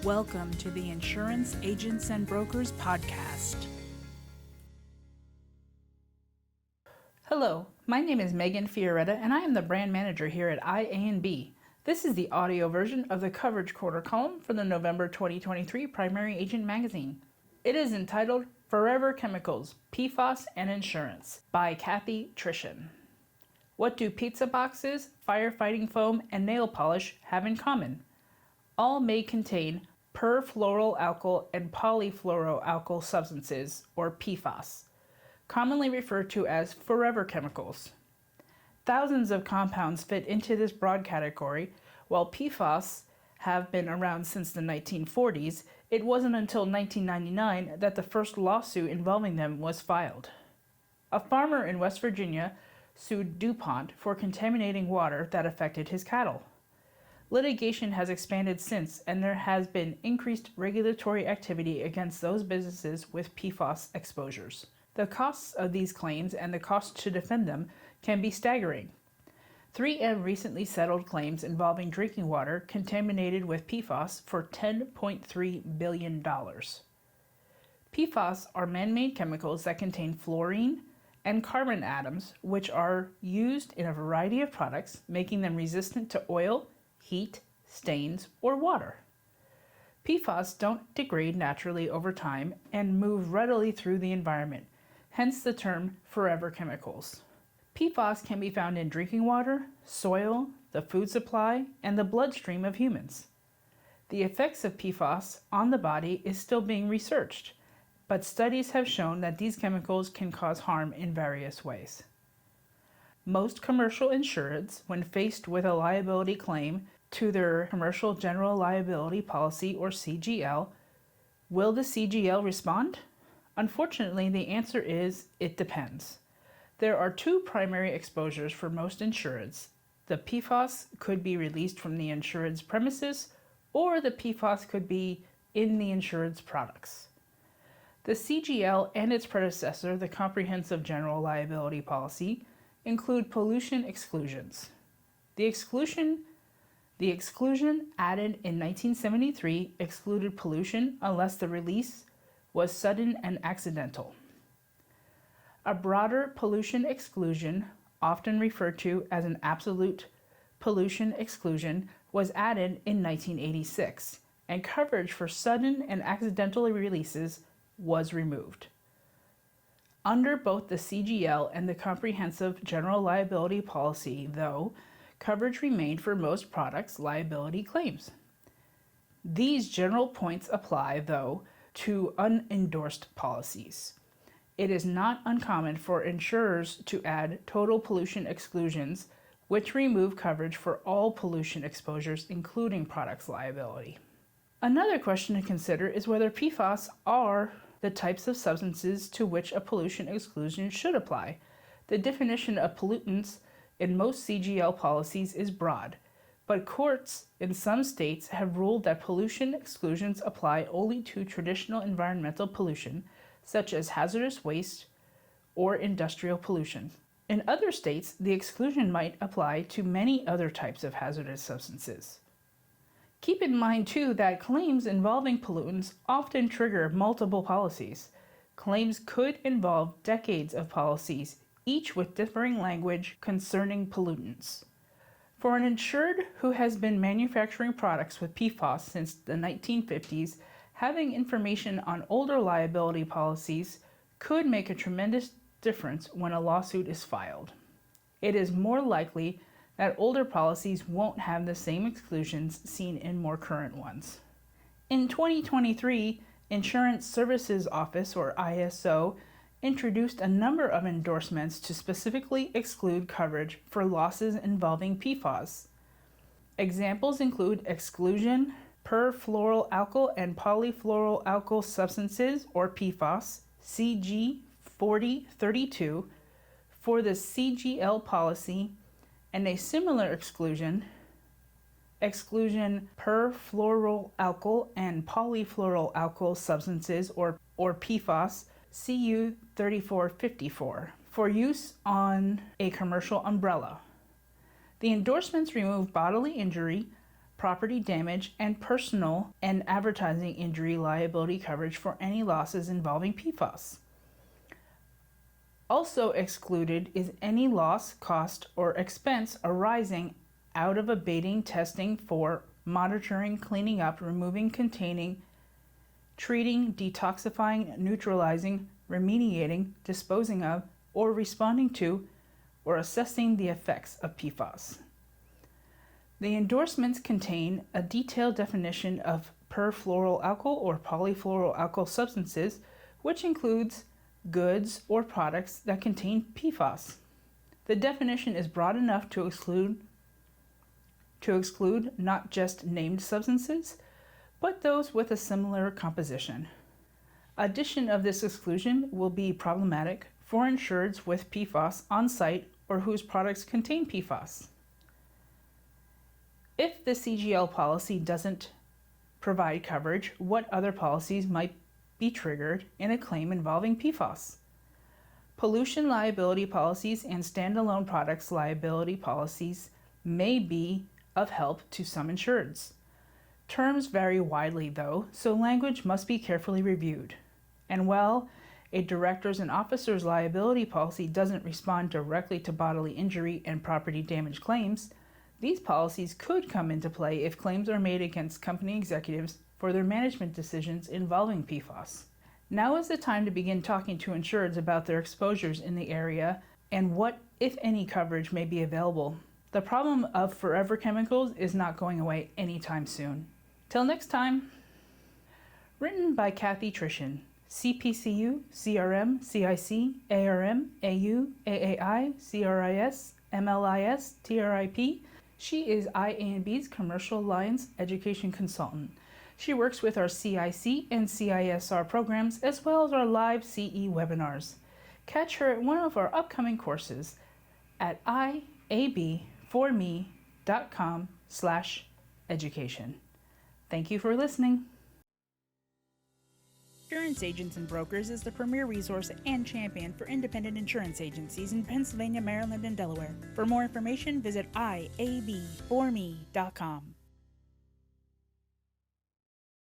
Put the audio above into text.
Welcome to the Insurance Agents and Brokers Podcast. Hello, my name is Megan Fioretta and I am the brand manager here at IA&B. This is the audio version of the coverage quarter column for the November 2023 Primary Agent Magazine. It is entitled Forever Chemicals, PFAS and Insurance by Cathy Trischan. What do pizza boxes, firefighting foam, and nail polish have in common? All may contain perfluoroalkyl and polyfluoroalkyl substances, or PFAS, commonly referred to as forever chemicals. Thousands of compounds fit into this broad category. While PFAS have been around since the 1940s, it wasn't until 1999 that the first lawsuit involving them was filed. A farmer in West Virginia sued DuPont for contaminating water that affected his cattle. Litigation has expanded since, and there has been increased regulatory activity against those businesses with PFAS exposures. The costs of these claims and the cost to defend them can be staggering. 3M recently settled claims involving drinking water contaminated with PFAS for $10.3 billion. PFAS are man-made chemicals that contain fluorine and carbon atoms, which are used in a variety of products, making them resistant to oil, heat, stains, or water. PFAS don't degrade naturally over time and move readily through the environment, hence the term forever chemicals. PFAS can be found in drinking water, soil, the food supply, and the bloodstream of humans. The effects of PFAS on the body is still being researched, but studies have shown that these chemicals can cause harm in various ways. Most commercial insureds, when faced with a liability claim to their Commercial General Liability Policy or CGL, will the CGL respond? Unfortunately, the answer is it depends. There are two primary exposures for most insureds. The PFAS could be released from the insured's premises, or the PFAS could be in the insured's products. The CGL and its predecessor, the Comprehensive General Liability Policy, include pollution exclusions. The exclusion added in 1973 excluded pollution unless the release was sudden and accidental. A broader pollution exclusion, often referred to as an absolute pollution exclusion, was added in 1986, and coverage for sudden and accidental releases was removed. Under both the CGL and the Comprehensive General Liability Policy, though, coverage remained for most products' liability claims. These general points apply, though, to unendorsed policies. It is not uncommon for insurers to add total pollution exclusions, which remove coverage for all pollution exposures, including products liability. Another question to consider is whether PFAS are the types of substances to which a pollution exclusion should apply. The definition of pollutants in most CGL policies is broad, but courts in some states have ruled that pollution exclusions apply only to traditional environmental pollution, such as hazardous waste or industrial pollution. In other states, the exclusion might apply to many other types of hazardous substances. Keep in mind, too, that claims involving pollutants often trigger multiple policies. Claims could involve decades of policies, each with differing language concerning pollutants. For an insured who has been manufacturing products with PFAS since the 1950s, having information on older liability policies could make a tremendous difference when a lawsuit is filed. It is more likely that older policies won't have the same exclusions seen in more current ones. In 2023, Insurance Services Office, or ISO, introduced a number of endorsements to specifically exclude coverage for losses involving PFAS. Examples include exclusion perfluoroalkyl and polyfluoroalkyl substances, or PFAS, CG 4032, for the CGL policy, and a similar exclusion perfluoroalkyl and polyfluoroalkyl substances, or PFAS, CU 3454, for use on a commercial umbrella. The endorsements remove bodily injury, property damage, and personal and advertising injury liability coverage for any losses involving PFAS. Also excluded is any loss, cost, or expense arising out of abating, testing for, monitoring, cleaning up, removing, containing, treating, detoxifying, neutralizing, remediating, disposing of, or responding to, or assessing the effects of PFAS. The endorsements contain a detailed definition of perfluoroalkyl or polyfluoroalkyl substances, which includes goods or products that contain PFAS. The definition is broad enough to exclude not just named substances, but those with a similar composition. Addition of this exclusion will be problematic for insureds with PFAS on site or whose products contain PFAS. If the CGL policy doesn't provide coverage, what other policies might be triggered in a claim involving PFAS? Pollution liability policies and standalone products liability policies may be of help to some insureds. Terms vary widely though, so language must be carefully reviewed. And while a director's and officer's liability policy doesn't respond directly to bodily injury and property damage claims, these policies could come into play if claims are made against company executives for their management decisions involving PFAS. Now is the time to begin talking to insureds about their exposures in the area and what, if any, coverage may be available. The problem of forever chemicals is not going away anytime soon. Till next time. Written by Cathy Trischan, CPCU, CRM, CIC, ARM, AU, AAI, CRIS, MLIS, TRIP. She is IA&B's Commercial Alliance Education Consultant. She works with our CIC and CISR programs as well as our live CE webinars. Catch her at one of our upcoming courses at iabforme.com/education. Thank you for listening. Insurance Agents and Brokers is the premier resource and champion for independent insurance agencies in Pennsylvania, Maryland, and Delaware. For more information, visit iabforme.com.